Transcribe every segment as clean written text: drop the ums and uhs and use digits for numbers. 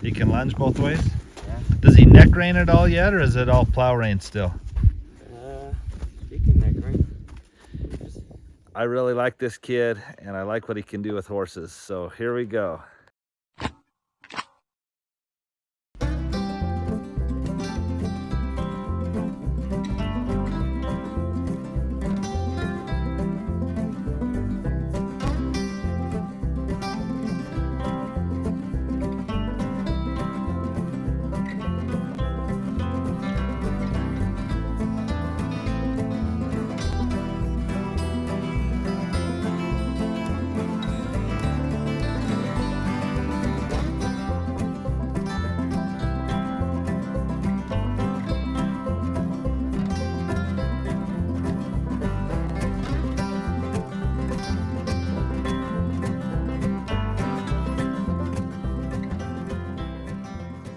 He can lunge both ways? Yeah. Does he neck rein at all yet, or is it all plow rein still? He can neck rein. I really like this kid, and I like what he can do with horses. So here we go.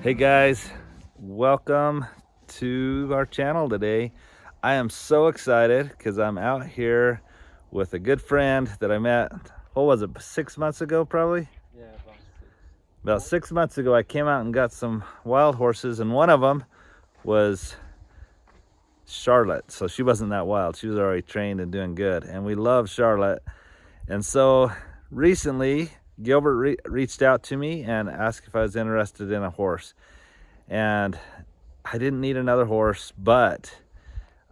Hey guys, welcome to our channel today. I am so excited because I'm out here with a good friend that I met, what was it, 6 months ago probably? Yeah, About 6 months ago I came out and got some wild horses, and one of them was Charlotte. So she wasn't that wild, she was already trained and doing good, and we love Charlotte. And so recently Gilbert reached out to me and asked if I was interested in a horse. And I didn't need another horse, but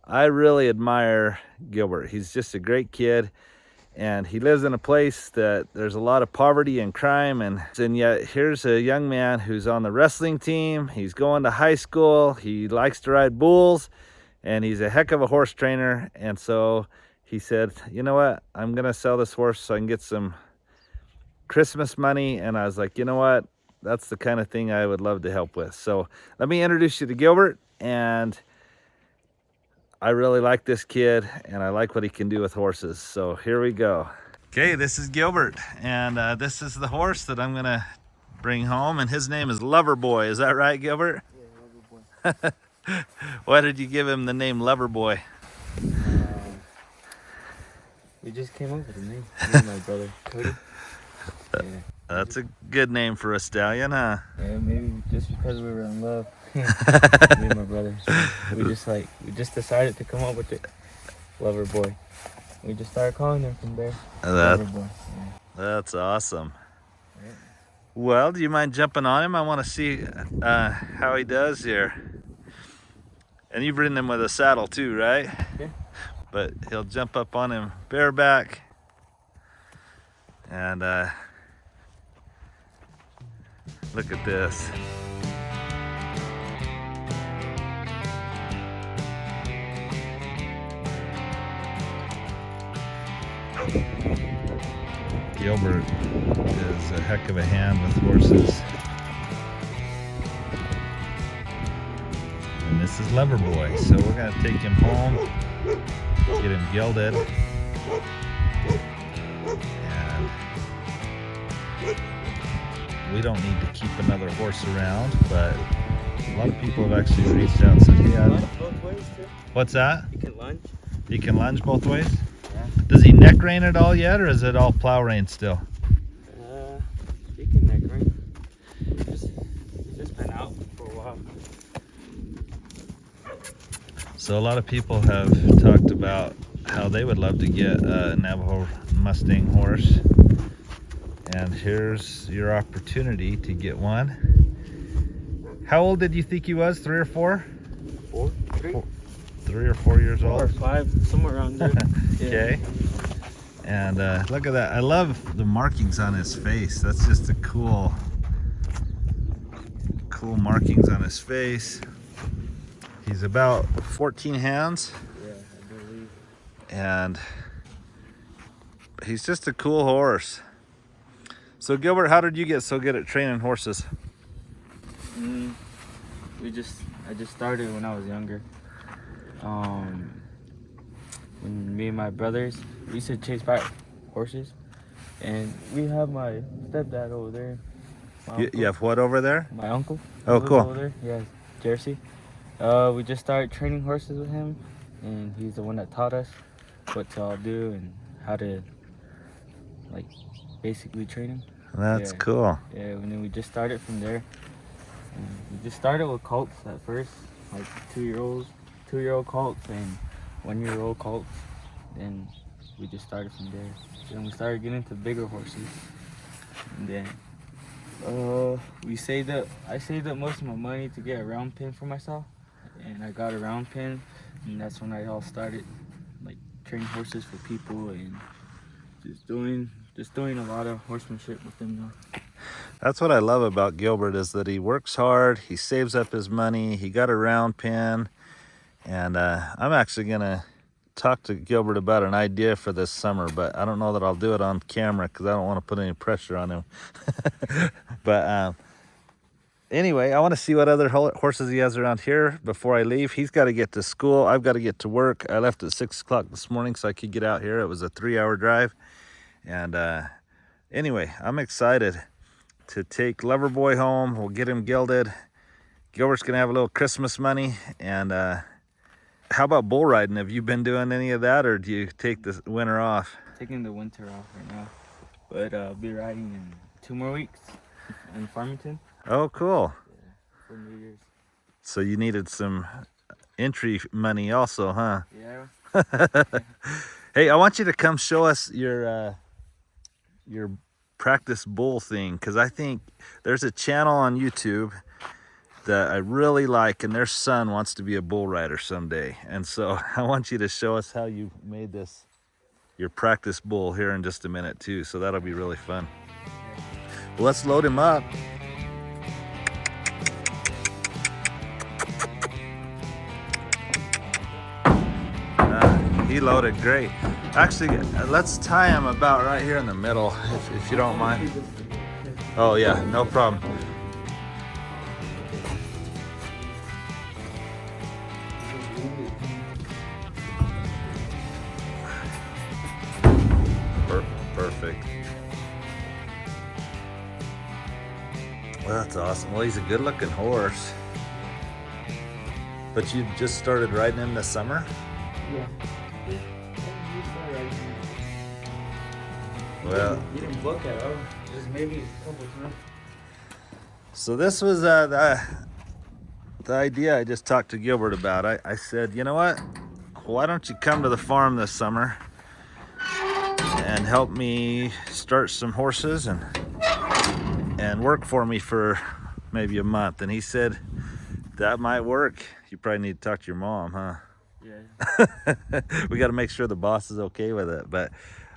I really admire Gilbert. He's just a great kid, and he lives in a place that there's a lot of poverty and crime, and yet here's a young man who's on the wrestling team. He's going to high school, he likes to ride bulls, and he's a heck of a horse trainer. And so he said, you know what, I'm gonna sell this horse so I can get some Christmas money. And I was like, you know what, that's the kind of thing I would love to help with. So let me introduce you to Gilbert. And I really like this kid, and I like what he can do with horses. So here we go. Okay, this is Gilbert, and this is the horse that I'm gonna bring home, and his name is Loverboy. Is that right, Gilbert? Yeah, Loverboy. Why did you give him the name Loverboy? We just came up with a name. Me and my brother, Cody. Yeah. That's a good name for a stallion, huh? Yeah, maybe just because we were in love. Me and my brother. So we just decided to come up with it. Loverboy. We just started calling him from there. Loverboy. Yeah. That's awesome. Yeah. Well, do you mind jumping on him? I want to see how he does here. And you've ridden him with a saddle too, right? Yeah. But he'll jump up on him bareback. And look at this. Gilbert is a heck of a hand with horses. And this is Loverboy. So we're gonna take him home, get him gelded. And we don't need to keep another horse around, but a lot of people have actually reached out and said, hey, Lunge both ways too. what's that? He can lunge. He can lunge both ways? Yeah. Does he neck rein at all yet, or is it all plow rein still? He can neck rein. He's just been out for a while. So a lot of people have talked about how they would love to get a Navajo Mustang horse. And here's your opportunity to get one. How old did you think he was? 3 or 4? 4, 3? 3 or 4 years 4 or old? 5, somewhere around there. Okay. And look at that. I love the markings on his face. That's just a cool markings on his face. He's about 14 hands. Yeah, I believe. And he's just a cool horse. So Gilbert, how did you get so good at training horses? I just started when I was younger. When me and my brothers, we used to chase back horses, and we have my stepdad over there. You have what over there? My uncle. Oh, He lives cool. Over there. Yeah, Jersey. We just started training horses with him, and he's the one that taught us what to all do and how to, like, basically train him. That's Yeah. cool. Yeah, and then we just started from there. And we just started with colts at first, like 2-year-old colts and 1-year-old colts. Then we just started from there. Then we started getting into bigger horses. And then I saved up most of my money to get a round pen for myself. And I got a round pen, and that's when I all started like training horses for people and just doing a lot of horsemanship with them now. That's what I love about Gilbert, is that he works hard, he saves up his money, he got a round pen, and I'm actually gonna talk to Gilbert about an idea for this summer, but I don't know that I'll do it on camera because I don't want to put any pressure on him. But anyway, I want to see what other horses he has around here before I leave. He's got to get to school. I've got to get to work. I left at 6 o'clock this morning so I could get out here. It was a 3-hour drive. And anyway, I'm excited to take Loverboy home. We'll get him gelded. Gilbert's going to have a little Christmas money. And how about bull riding? Have you been doing any of that, or do you take the winter off? Taking the winter off right now. But I'll be riding in 2 more weeks in Farmington. Oh, cool. Yeah, for New Year's. So you needed some entry money also, huh? Yeah. Hey, I want you to come show us your practice bull thing, because I think there's a channel on YouTube that I really like, and their son wants to be a bull rider someday. And so I want you to show us how you made this, your practice bull, here in just a minute too. So that'll be really fun. Well, let's load him up. He loaded great. Actually, let's tie him about right here in the middle, if you don't mind. Oh yeah, no problem. Perfect. Well, that's awesome. Well, he's a good-looking horse. But you just started riding him this summer? Yeah. Well, you didn't book it, oh, just maybe a couple times. So this was the idea I just talked to Gilbert about. I said, you know what? Why don't you come to the farm this summer and help me start some horses and work for me for maybe a month? And he said, that might work. You probably need to talk to your mom, huh? Yeah. We got to make sure the boss is okay with it. But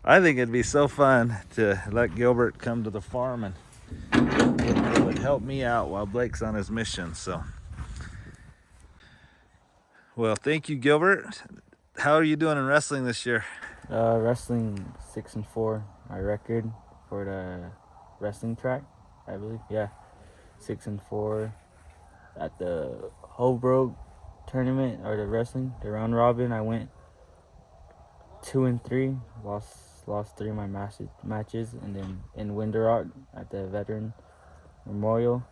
I think it'd be so fun to let Gilbert come to the farm, and it would help me out while Blake's on his mission. So, well, thank you, Gilbert. How are you doing in wrestling this year? Wrestling 6-4, my record for the wrestling track, I believe. Yeah, 6-4 at the Holbrook tournament, or the wrestling, the round robin. I went 2-3, lost 3 of my matches, and then in Winter Rock at the Veteran Memorial,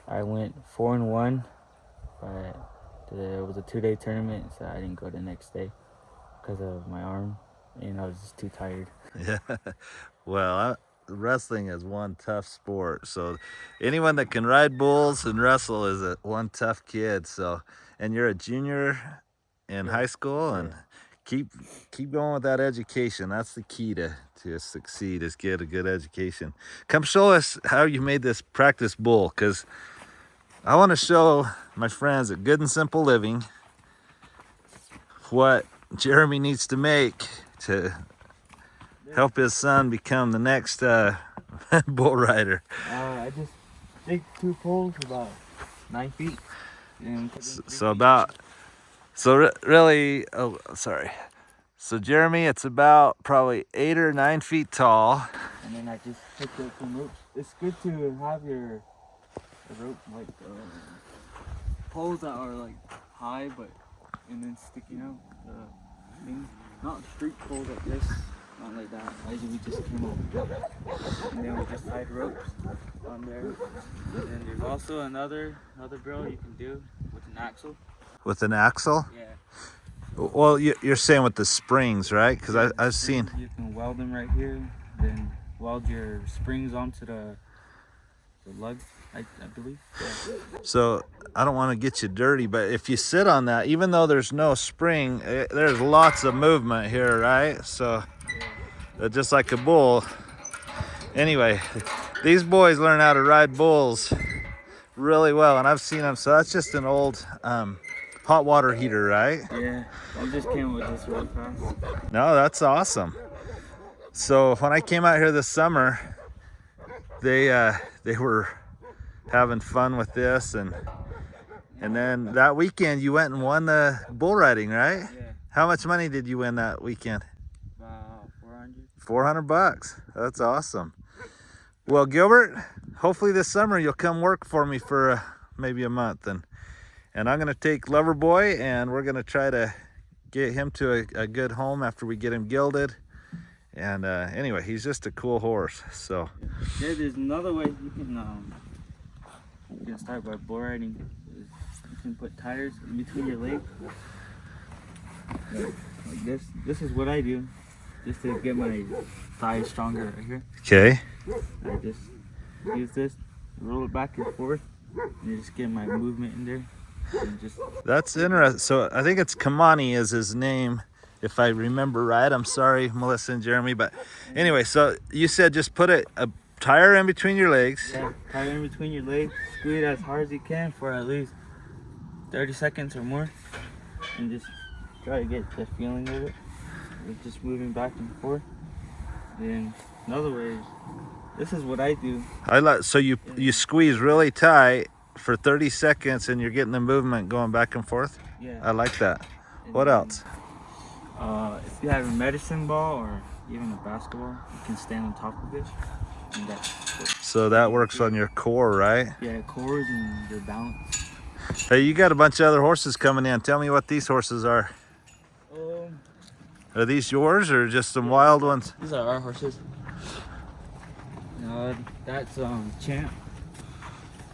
I went 4-1, but it was a 2-day tournament, so I didn't go the next day because of my arm, and I was just too tired. Yeah, well, wrestling is one tough sport. So anyone that can ride bulls and wrestle is one tough kid. So, and you're a junior in high school, and keep going with that education. That's the key to succeed, is get a good education. Come show us how you made this practice bull, because I want to show my friends at Good and Simple Living what Jeremy needs to make to help his son become the next bull rider. I just dig 2 poles about 9 feet. And So Jeremy, it's about probably 8 or 9 feet tall. And then I just picked up some ropes. It's good to have your rope, like poles that are like high, and then sticking out. Not street poles like this, not like that. We just came up, and then we just tied ropes on there. And then there's also another drill you can do with an axle. With an axle? Yeah. Well, you're saying with the springs, right? Because I've seen. You can weld them right here, then weld your springs onto the lugs. I believe. Yeah. So I don't want to get you dirty, but if you sit on that, even though there's no spring, there's lots of movement here, right? So just like a bull. Anyway, these boys learn how to ride bulls really well, and I've seen them. So that's just an old hot water heater, right? Yeah, I just came with this real fast. No, that's awesome. So when I came out here this summer, they were having fun with this, and then that weekend you went and won the bull riding, right? Yeah. How much money did you win that weekend? About 400. $400. That's awesome. Well, Gilbert, hopefully this summer you'll come work for me for maybe a month, and I'm gonna take Loverboy and we're gonna try to get him to a good home after we get him gilded. And anyway, he's just a cool horse. So yeah, there's another way you can start by bull riding. You can put tires in between your legs, like this. This is what I do, just to get my thighs stronger right here. okay. I just use this, roll it back and forth, and just get my movement in there. And just That's interesting. So I think it's Kamani is his name, if I remember right. I'm sorry, Melissa and Jeremy, but anyway, so you said just put a tire in between your legs. yeah, tire in between your legs, squeeze it as hard as you can for at least 30 seconds or more, and just try to get the feeling of it. It's just moving back and forth. Then another way is, this is what I do. So you squeeze really tight for 30 seconds and you're getting the movement going back and forth. Yeah. I like that. And What then, else? If you have a medicine ball or even a basketball, you can stand on top of it. And So that works on your core, right? yeah, cores and your balance. Hey, you got a bunch of other horses coming in. Tell me what these horses are. Are these yours or just some wild ones? These are our horses. That's Champ,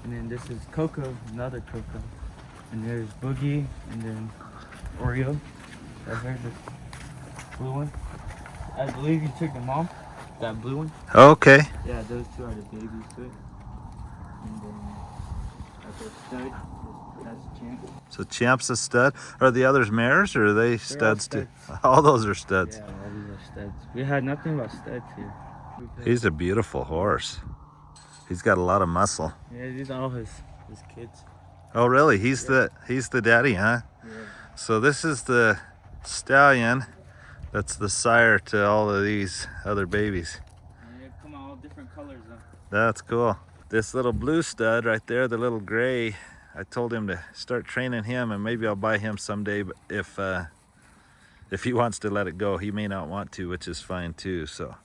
and then this is Coco, another Coco, and there's Boogie, and then Oreo. Right here, this blue one. I believe you took the mom, that blue one. Okay. Yeah, those two are the babies to it. And then that's a stud. That's Champ. So Champ's a stud. Are the others mares or are they studs too? studs. All those are studs. Yeah, all these are studs. We had nothing but studs here. He's a beautiful horse. He's got a lot of muscle. Yeah, these are all his kids. Oh really? He's the daddy, huh? Yeah. So this is the stallion. That's the sire to all of these other babies. And they come out all different colors though. That's cool. This little blue stud right there, the little gray, I told him to start training him, and maybe I'll buy him someday if he wants to let it go. He may not want to, which is fine too. So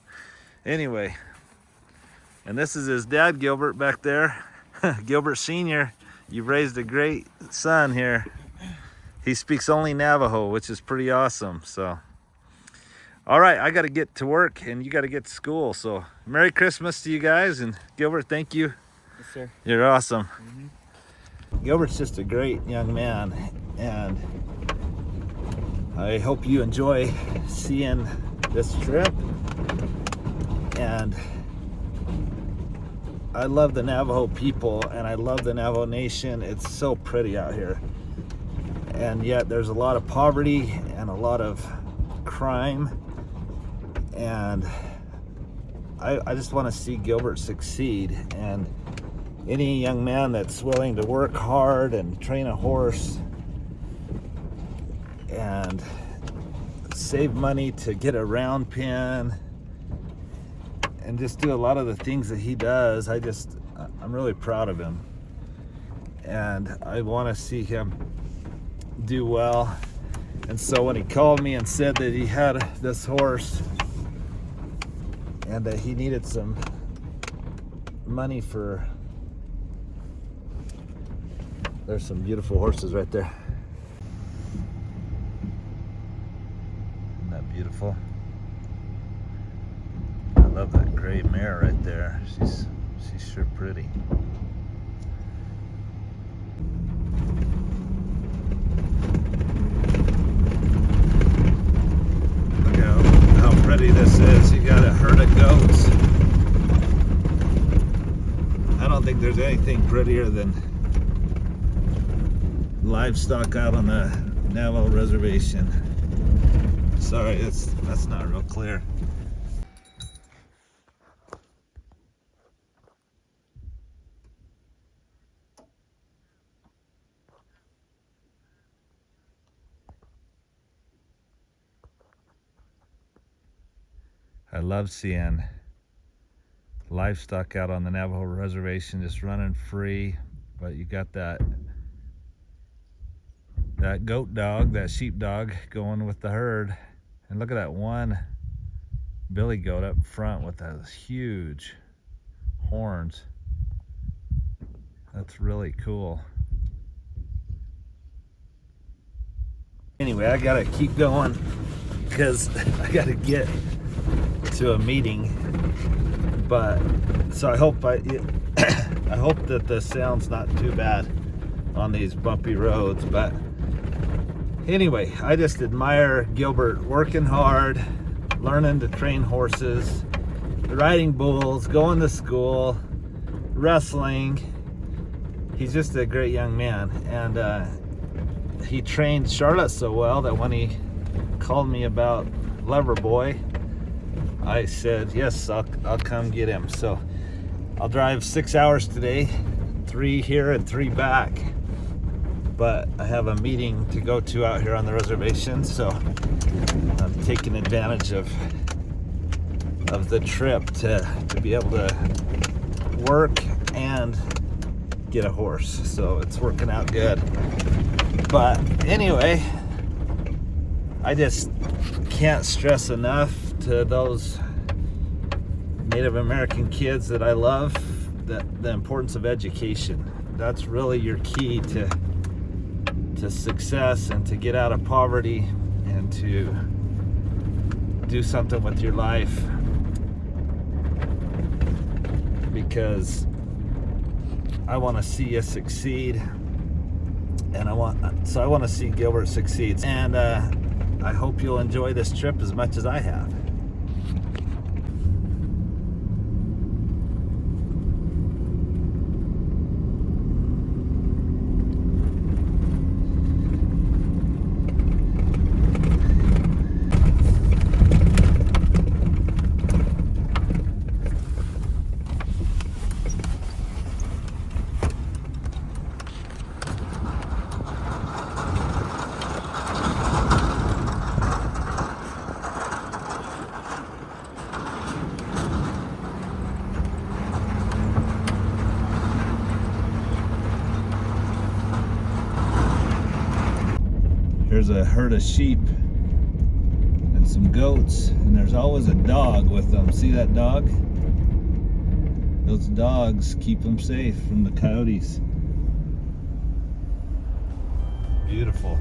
anyway, and this is his dad, Gilbert, back there. Gilbert Sr., you've raised a great son here. He speaks only Navajo, which is pretty awesome. So all right, I got to get to work and you got to get to school. So Merry Christmas to you guys, and Gilbert, thank you. Yes, sir. You're awesome. Mm-hmm. Gilbert's just a great young man, and I hope you enjoy seeing this trip. And I love the Navajo people, and I love the Navajo Nation. It's so pretty out here, and yet there's a lot of poverty and a lot of crime, and I just want to see Gilbert succeed. And any young man that's willing to work hard and train a horse and save money to get a round pen and just do a lot of the things that he does, I'm really proud of him, and I want to see him do well. And so when he called me and said that he had this horse and that he needed some money for, there's some beautiful horses right there. Isn't that beautiful? I love that gray mare right there. She's sure pretty. Look how pretty this is. You got a herd of goats. I don't think there's there's anything prettier than livestock out on the Navajo Reservation. Sorry, that's not real clear. I love seeing livestock out on the Navajo Reservation just running free, but you got that goat dog, that sheep dog going with the herd. And look at that one billy goat up front with those huge horns. That's really cool. Anyway, I gotta keep going because I gotta get to a meeting. But so I hope I hope that the sound's not too bad on these bumpy roads. But anyway, I just admire Gilbert working hard, learning to train horses, riding bulls, going to school, wrestling. He's just a great young man, and he trained Charlotte so well that when he called me about Lover Boy, I said, yes, I'll come get him. So I'll drive 6 hours today, 3 here and 3 back. But I have a meeting to go to out here on the reservation, so I'm taking advantage of the trip to be able to work and get a horse. So it's working out good. But anyway, I just can't stress enough to those Native American kids that I love the importance of education. That's really your key to success and to get out of poverty and to do something with your life, because I want to see you succeed, and I want to see Gilbert succeed, and I hope you'll enjoy this trip as much as I have. There's a herd of sheep and some goats, and there's always a dog with them. See that dog? Those dogs keep them safe from the coyotes. Beautiful.